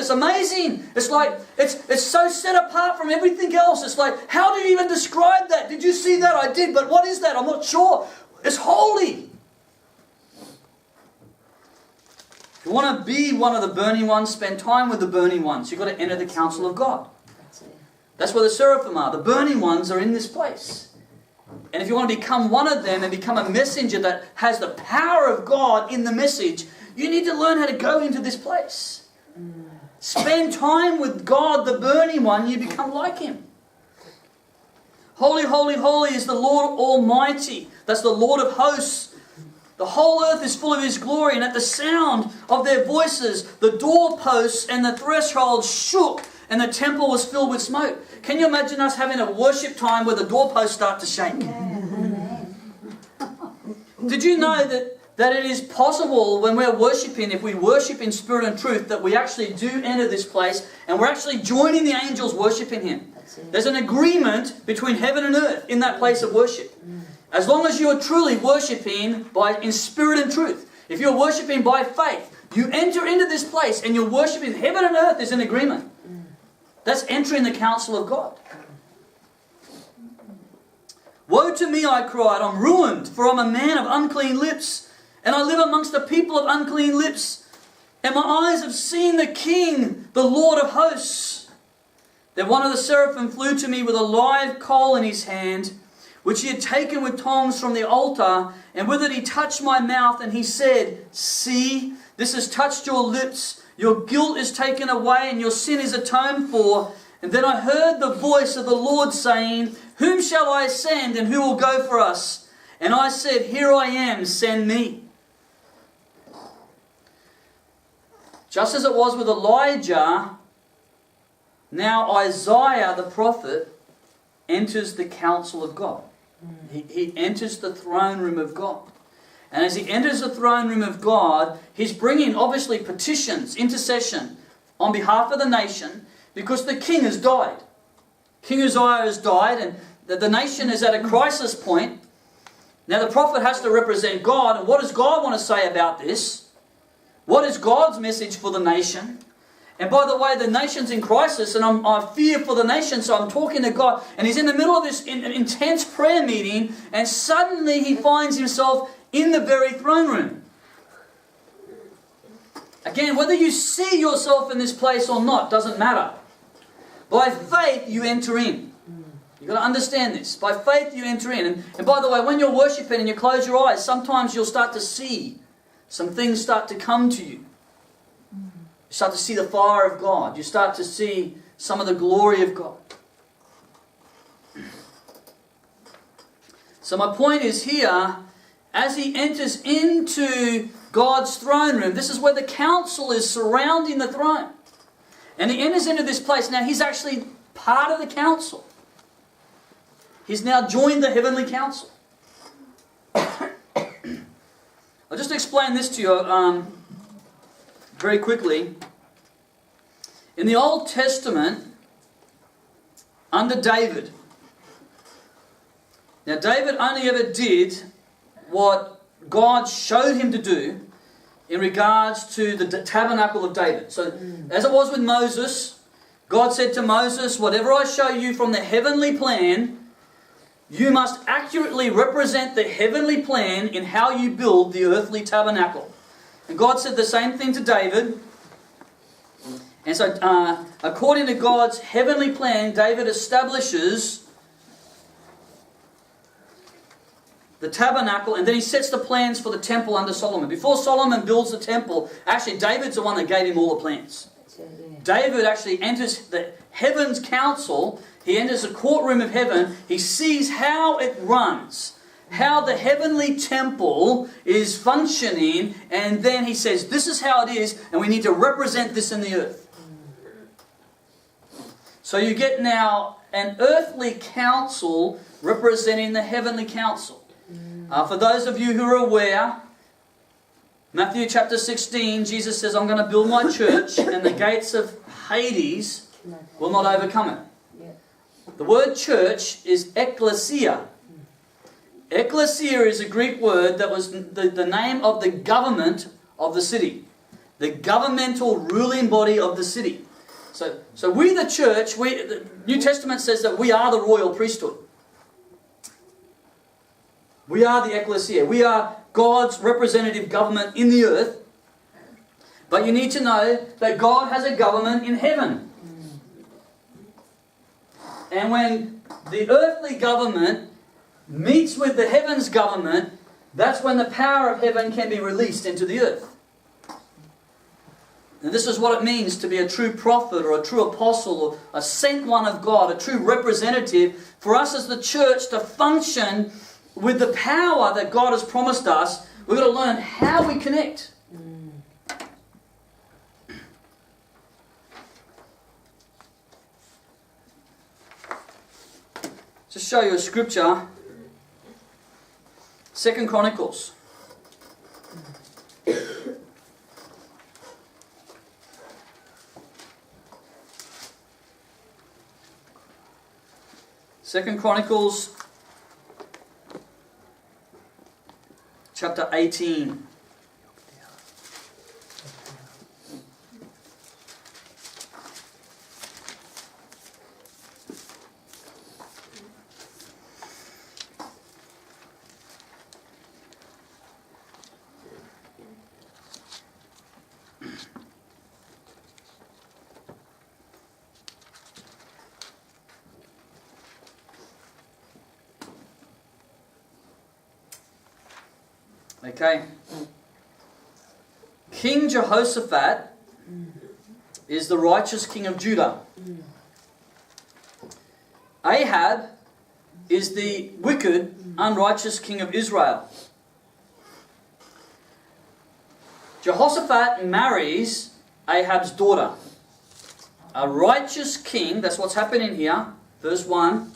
It's amazing. It's like, it's so set apart from everything else. It's like, how do you even describe that? Did you see that? I did, but what is that? I'm not sure. It's holy. If you want to be one of the burning ones, spend time with the burning ones. You've got to enter the council of God. That's where the seraphim are. The burning ones are in this place. And if you want to become one of them and become a messenger that has the power of God in the message, you need to learn how to go into this place. Spend time with God, the burning one, you become like Him. Holy, holy, holy is the Lord Almighty. That's the Lord of hosts. The whole earth is full of His glory, and at the sound of their voices, the doorposts and the thresholds shook, and the temple was filled with smoke. Can you imagine us having a worship time where the doorposts start to shake? Did you know that it is possible when we're worshipping, if we worship in spirit and truth, that we actually do enter this place and we're actually joining the angels worshipping Him? There's an agreement between heaven and earth in that place of worship. As long as you are truly worshipping in spirit and truth. If you're worshipping by faith, you enter into this place and you're worshipping. Heaven and earth is in agreement. That's entering the counsel of God. Woe to me, I cried, I'm ruined, for I'm a man of unclean lips, and I live amongst a people of unclean lips, and my eyes have seen the King, the Lord of hosts. Then one of the seraphim flew to me with a live coal in his hand, which he had taken with tongs from the altar, and with it he touched my mouth, and he said, See, this has touched your lips, your guilt is taken away, and your sin is atoned for. And then I heard the voice of the Lord saying, Whom shall I send, and who will go for us? And I said, Here I am, send me. Just as it was with Elijah, now Isaiah the prophet enters the counsel of God. He enters the throne room of God. And as he enters the throne room of God, he's bringing obviously petitions, intercession on behalf of the nation, because the king has died. King Uzziah has died, and the nation is at a crisis point. Now the prophet has to represent God, and what does God want to say about this? What is God's message for the nation? And by the way, the nation's in crisis, and I fear for the nation, so I'm talking to God, and he's in the middle of this intense prayer meeting, and suddenly he finds himself in the very throne room. Again, whether you see yourself in this place or not doesn't matter. By faith, you enter in. You've got to understand this. By faith, you enter in. And by the way, when you're worshipping and you close your eyes, sometimes you'll start to see some things start to come to you. You start to see the fire of God. You start to see some of the glory of God. So my point is here, as he enters into God's throne room, this is where the council is surrounding the throne. And he enters into this place. Now he's actually part of the council. He's now joined the heavenly council. I'll just explain this to you very quickly. In the Old Testament, under David, now David only ever did what God showed him to do in regards to the tabernacle of David. So, as it was with Moses, God said to Moses, whatever I show you from the heavenly plan, you must accurately represent the heavenly plan in how you build the earthly tabernacle. And God said the same thing to David. And so, according to God's heavenly plan, David establishes the tabernacle, and then he sets the plans for the temple under Solomon. Before Solomon builds the temple, actually David's the one that gave him all the plans. David actually enters the heaven's council. He enters the courtroom of heaven. He sees how it runs, how the heavenly temple is functioning, and then he says, this is how it is, and we need to represent this in the earth. So you get now an earthly council representing the heavenly council. For those of you who are aware, Matthew chapter 16, Jesus says, I'm going to build my church, and the gates of Hades will not overcome it. The word church is ekklesia. Ekklesia is a Greek word that was the name of the government of the city. the governmental ruling body of the city. So we, the church, the New Testament says that we are the royal priesthood. We are the ecclesia. We are God's representative government in the earth. But you need to know that God has a government in heaven. And when the earthly government meets with the heaven's government, that's when the power of heaven can be released into the earth. And this is what it means to be a true prophet or a true apostle or a sent one of God, a true representative for us as the church to function with the power that God has promised us. We've got to learn how we connect. Just show you a scripture. 2 Chronicles. Second Chronicles chapter 18. Okay. King Jehoshaphat is the righteous king of Judah. Ahab is the wicked, unrighteous king of Israel. Jehoshaphat marries Ahab's daughter. A righteous king, that's what's happening here, verse 1.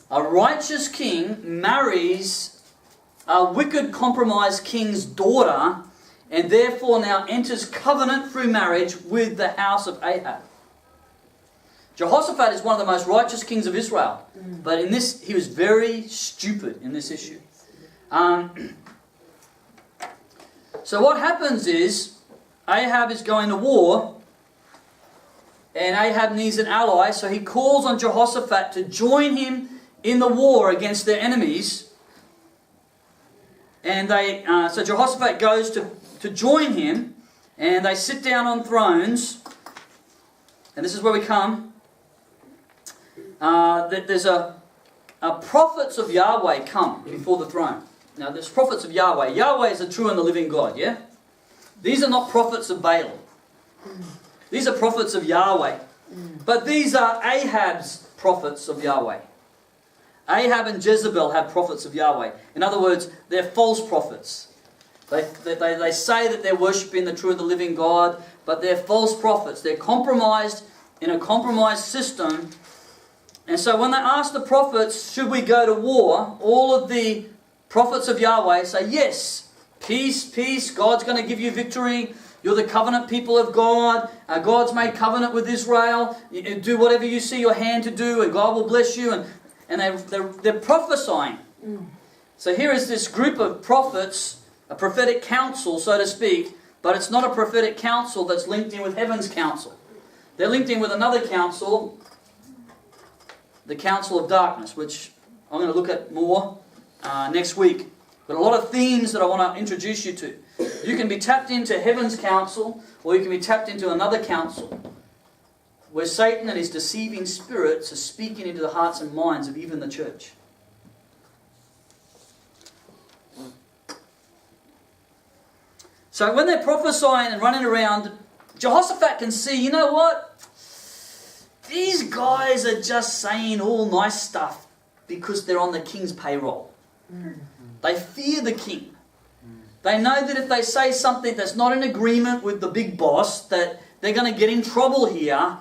A righteous king marries a wicked, compromised king's daughter, and therefore now enters covenant through marriage with the house of Ahab. Jehoshaphat is one of the most righteous kings of Israel, but in this, he was very stupid in this issue. So what happens is, Ahab is going to war, and Ahab needs an ally, so he calls on Jehoshaphat to join him in the war against their enemies. And so Jehoshaphat goes to join him, and they sit down on thrones. And this is where we come. There's a prophets of Yahweh come before the throne. Now there's prophets of Yahweh. Yahweh is the true and the living God, yeah? These are not prophets of Baal. These are prophets of Yahweh. But these are Ahab's prophets of Yahweh. Ahab and Jezebel have prophets of Yahweh. In other words, they're false prophets. They say that they're worshipping the true and the living God, but they're false prophets. They're compromised in a compromised system. And so when they ask the prophets, should we go to war, all of the prophets of Yahweh say, yes, peace, peace, God's going to give you victory. You're the covenant people of God. God's made covenant with Israel. You do whatever you see your hand to do, and God will bless you. And they're prophesying. So here is this group of prophets, a prophetic council, so to speak, but it's not a prophetic council that's linked in with heaven's council. They're linked in with another council, the council of darkness, which I'm going to look at more next week. But a lot of themes that I want to introduce you to. You can be tapped into heaven's council, or you can be tapped into another council, where Satan and his deceiving spirits are speaking into the hearts and minds of even the church. So when they're prophesying and running around, Jehoshaphat can see, you know what? These guys are just saying all nice stuff because they're on the king's payroll. They fear the king. They know that if they say something that's not in agreement with the big boss, that they're going to get in trouble here.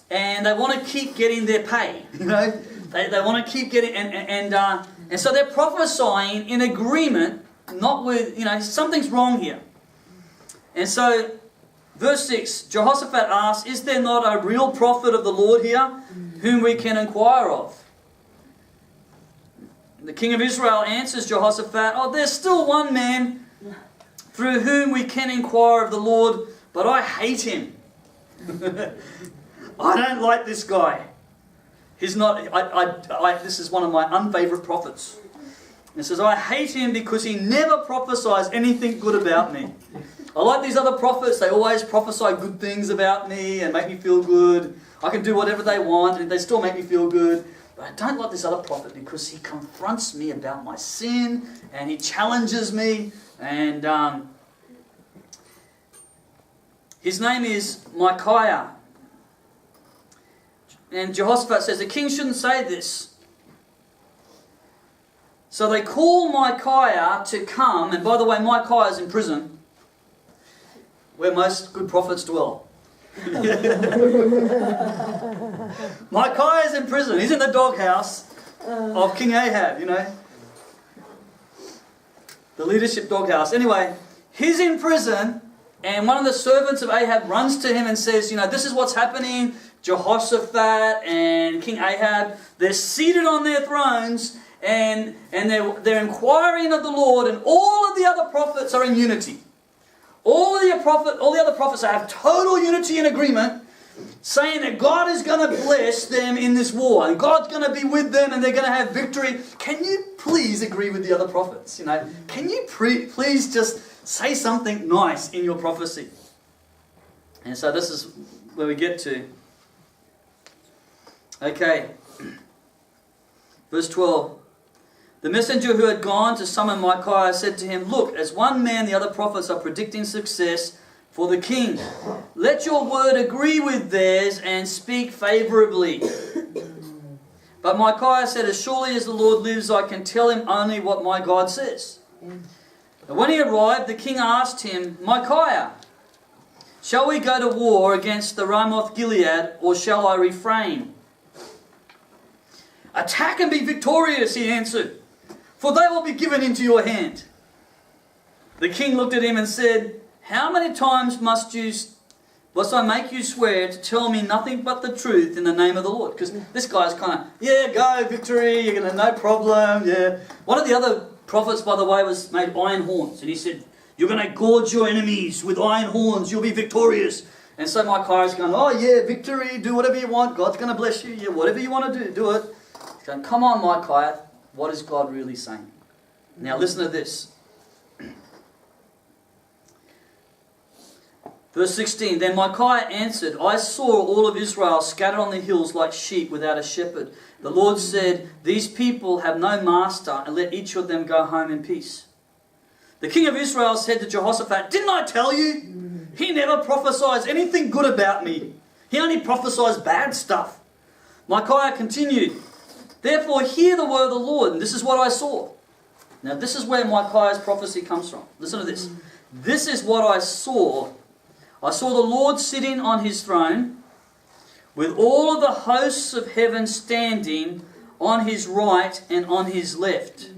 And they want to keep getting their pay, you know. They want to keep getting, and so they're prophesying in agreement, not with, something's wrong here. And so, verse 6, Jehoshaphat asks, is there not a real prophet of the Lord here, whom we can inquire of? The king of Israel answers Jehoshaphat, there's still one man through whom we can inquire of the Lord, but I hate him. I don't like this guy. He's not, this is one of my unfavourite prophets. It says, I hate him because he never prophesies anything good about me. I like these other prophets. They always prophesy good things about me and make me feel good. I can do whatever they want and they still make me feel good. But I don't like this other prophet because he confronts me about my sin and he challenges me. And his name is Micaiah. And Jehoshaphat says, the king shouldn't say this. So they call Micaiah to come. And by the way, Micaiah is in prison, where most good prophets dwell. Micaiah is in prison. He's in the doghouse of King Ahab, you know. The leadership doghouse. Anyway, he's in prison, and one of the servants of Ahab runs to him and says, you know, this is what's happening. Jehoshaphat and King Ahab, they're seated on their thrones, and they're inquiring of the Lord, and all of the other prophets are in unity. All the other prophets have total unity and agreement, saying that God is going to bless them in this war, and God's going to be with them, and they're going to have victory. Can you please agree with the other prophets? You know, can you please just say something nice in your prophecy? And so this is where we get to. Okay, verse 12. The messenger who had gone to summon Micaiah said to him, look, as one man the other prophets are predicting success for the king. Let your word agree with theirs and speak favourably. But Micaiah said, as surely as the Lord lives, I can tell him only what my God says. And when he arrived, the king asked him, Micaiah, shall we go to war against the Ramoth Gilead, or shall I refrain? Attack and be victorious, he answered, for they will be given into your hand. The king looked at him and said, how many times must I make you swear to tell me nothing but the truth in the name of the Lord? Because this guy's kind of, yeah, go, victory, you're going to, no problem, yeah. One of the other prophets, by the way, was made iron horns. And he said, you're going to gorge your enemies with iron horns, you'll be victorious. And so Micaiah's going, oh yeah, victory, do whatever you want, God's going to bless you, yeah, whatever you want to do, do it. He's going, come on, Micaiah, what is God really saying? Now listen to this. Verse 16, then Micaiah answered, I saw all of Israel scattered on the hills like sheep without a shepherd. The Lord said, these people have no master, and let each of them go home in peace. The king of Israel said to Jehoshaphat, didn't I tell you? He never prophesies anything good about me. He only prophesies bad stuff. Micaiah continued, therefore hear the word of the Lord, and this is what I saw. Now this is where Micaiah's prophecy comes from. Listen to this. This is what I saw. I saw the Lord sitting on his throne, with all of the hosts of heaven standing on his right and on his left.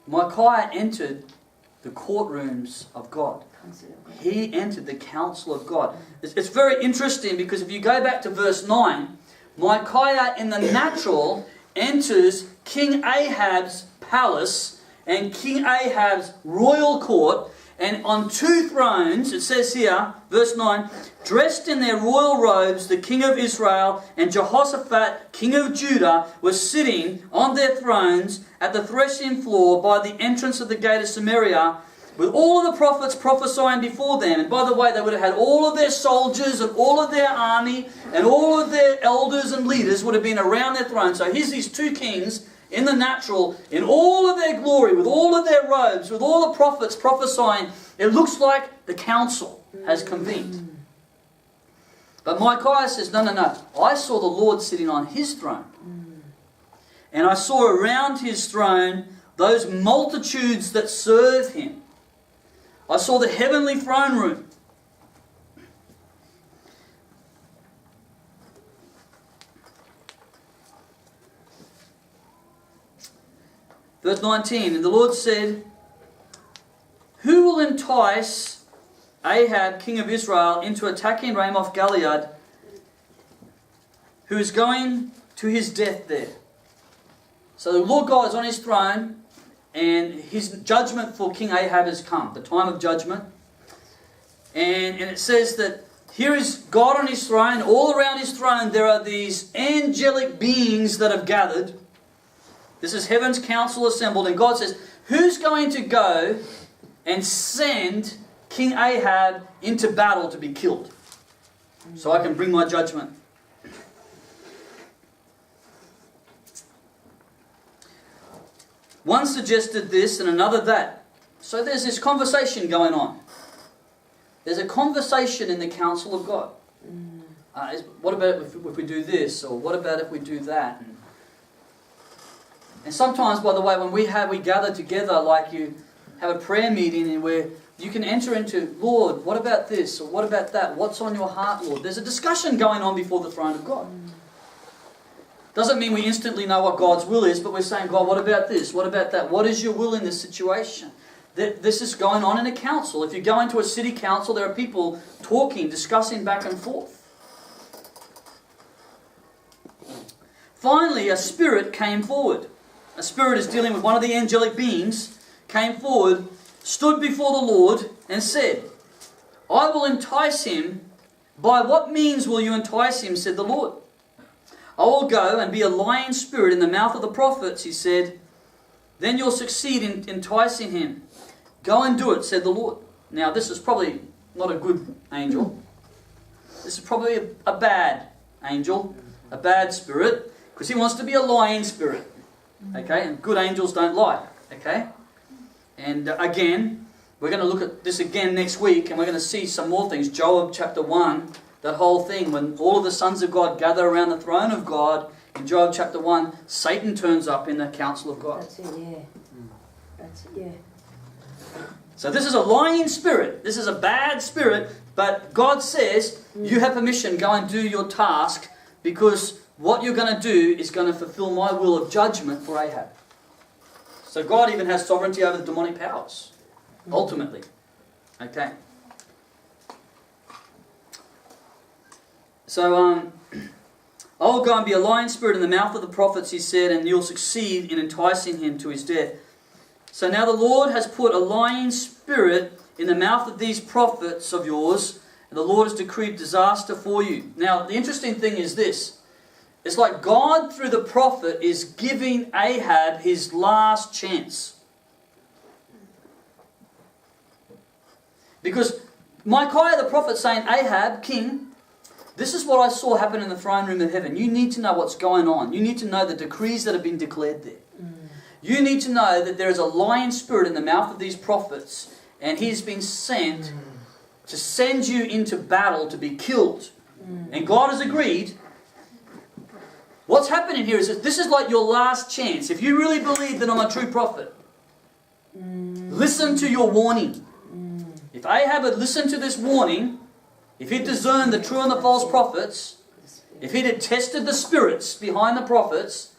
Micaiah entered the courtrooms of God. He entered the council of God. It's very interesting because if you go back to verse 9, Micaiah in the natural enters King Ahab's palace and King Ahab's royal court, and on two thrones, it says here, verse 9, dressed in their royal robes, the king of Israel and Jehoshaphat, king of Judah, were sitting on their thrones at the threshing floor by the entrance of the gate of Samaria, with all of the prophets prophesying before them. And by the way, they would have had all of their soldiers and all of their army and all of their elders and leaders would have been around their throne. So here's these two kings in the natural, in all of their glory, with all of their robes, with all the prophets prophesying. It looks like the council has convened. But Micaiah says, no. I saw the Lord sitting on his throne. And I saw around his throne those multitudes that serve him. I saw the heavenly throne room. Verse 19, and the Lord said, who will entice Ahab, king of Israel, into attacking Ramoth Gilead, who is going to his death there? So the Lord God is on his throne, and his judgment for King Ahab has come, the time of judgment. And it says that here is God on his throne. All around his throne there are these angelic beings that have gathered. This is heaven's council assembled. And God says, who's going to go and send King Ahab into battle to be killed, so I can bring my judgment? One suggested this and another that. So there's this conversation going on. There's a conversation in the council of God. What about if we do this? Or what about if we do that? And sometimes, by the way, when we gather together, like you have a prayer meeting and where you can enter into, Lord, what about this? Or what about that? What's on your heart, Lord? There's a discussion going on before the throne of God. Doesn't mean we instantly know what God's will is, but we're saying, God, what about this? What about that? What is your will in this situation? This is going on in a council. If you go into a city council, there are people talking, discussing back and forth. Finally, a spirit came forward. A spirit is dealing with one of the angelic beings, came forward, stood before the Lord and said, I will entice him. By what means will you entice him, said the Lord. I will go and be a lying spirit in the mouth of the prophets, he said. Then you'll succeed in enticing him. Go and do it, said the Lord. Now, this is probably not a good angel. This is probably a bad angel, a bad spirit, because he wants to be a lying spirit. Okay, and good angels don't lie. Okay, and again, we're going to look at this again next week, and we're going to see some more things. Job chapter 1, that whole thing, when all of the sons of God gather around the throne of God, in Job chapter 1, Satan turns up in the council of God. That's it, yeah. That's it, yeah. So this is a lying spirit. This is a bad spirit, but God says, you have permission, go and do your task, because what you're going to do is going to fulfill my will of judgment for Ahab. So God even has sovereignty over the demonic powers, ultimately. Okay. So, I will go and be a lying spirit in the mouth of the prophets, he said, and you'll succeed in enticing him to his death. So now the Lord has put a lying spirit in the mouth of these prophets of yours, and the Lord has decreed disaster for you. Now, the interesting thing is this. It's like God, through the prophet, is giving Ahab his last chance. Because Micaiah the prophet saying, Ahab, king, this is what I saw happen in the throne room of heaven. You need to know what's going on. You need to know the decrees that have been declared there. You need to know that there is a lying spirit in the mouth of these prophets, and he's been sent to send you into battle to be killed. And God has agreed. What's happening here is that this is like your last chance. If you really believe that I'm a true prophet, listen to your warning. If Ahab had listened to this warning, if he'd discerned the true and the false prophets, if he'd had tested the spirits behind the prophets,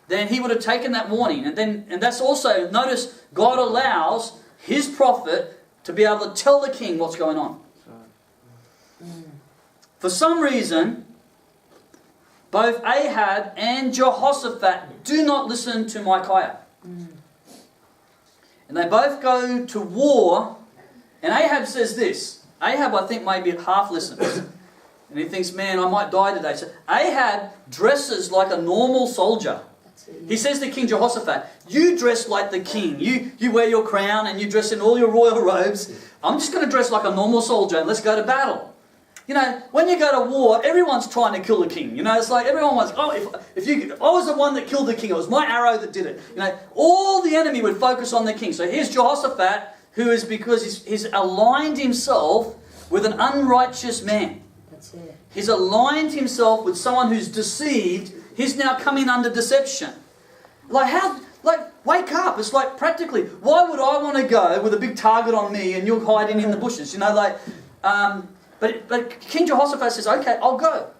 then he would have taken that warning. And that's also, notice, God allows his prophet to be able to tell the king what's going on. For some reason, both Ahab and Jehoshaphat do not listen to Micaiah. And they both go to war. And Ahab says this. Ahab, I think, maybe half listens. And he thinks, man, I might die today. So Ahab dresses like a normal soldier. He says to King Jehoshaphat, you dress like the king. You wear your crown and you dress in all your royal robes. I'm just going to dress like a normal soldier and let's go to battle. You know, when you go to war, everyone's trying to kill the king. You know, it's like everyone wants, if I was the one that killed the king, it was my arrow that did it. You know, all the enemy would focus on the king. So here's Jehoshaphat, who is, because he's aligned himself with an unrighteous man. That's it. He's aligned himself with someone who's deceived. He's now coming under deception. Wake up. It's like practically, why would I want to go with a big target on me and you're hiding in the bushes? You know, but King Jehoshaphat says, okay, I'll go.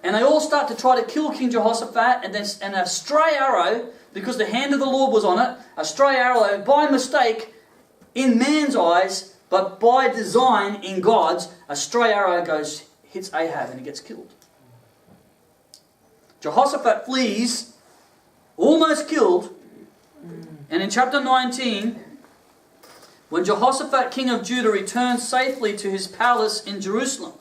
And they all start to try to kill King Jehoshaphat, and a stray arrow, because the hand of the Lord was on it, a stray arrow, by mistake, in man's eyes, but by design in God's, a stray arrow hits Ahab and he gets killed. Jehoshaphat flees, almost killed, And in chapter 19, when Jehoshaphat, king of Judah, returned safely to his palace in Jerusalem,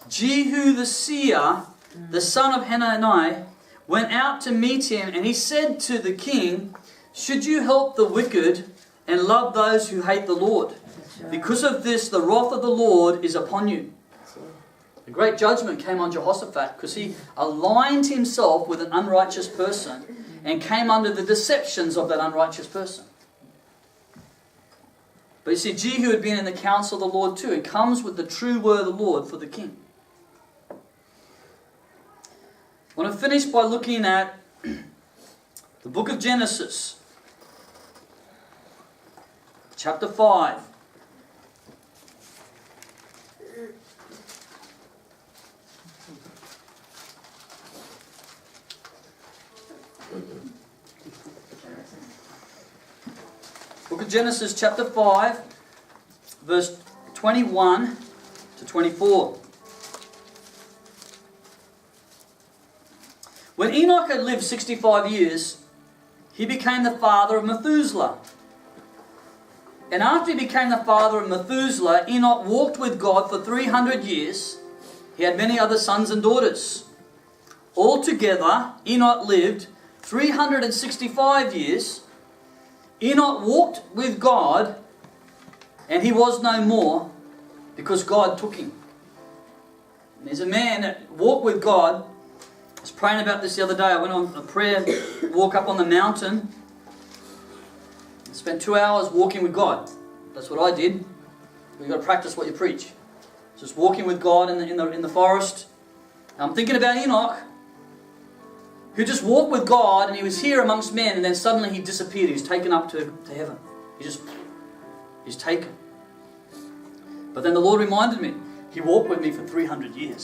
Jehu the seer, the son of Hanani, went out to meet him, and he said to the king, "Should you help the wicked and love those who hate the Lord? Because of this, the wrath of the Lord is upon you." A great judgment came on Jehoshaphat because he aligned himself with an unrighteous person and came under the deceptions of that unrighteous person. But you see, Jehu had been in the counsel of the Lord too. It comes with the true word of the Lord for the king. I want to finish by looking at the book of Genesis, chapter 5. Book of Genesis chapter 5, verse 21 to 24. When Enoch had lived 65 years, he became the father of Methuselah. And after he became the father of Methuselah, Enoch walked with God for 300 years. He had many other sons and daughters. Altogether, Enoch lived 365 years. Enoch walked with God, and he was no more, because God took him. And there's a man that walked with God. I was praying about this the other day. I went on a prayer walk up on the mountain. I spent 2 hours walking with God. That's what I did. You've got to practice what you preach. Just walking with God in the forest. I'm thinking about Enoch, who just walked with God, and he was here amongst men, and then suddenly he disappeared. He was taken up to heaven. He's taken. But then the Lord reminded me, he walked with me for 300 years.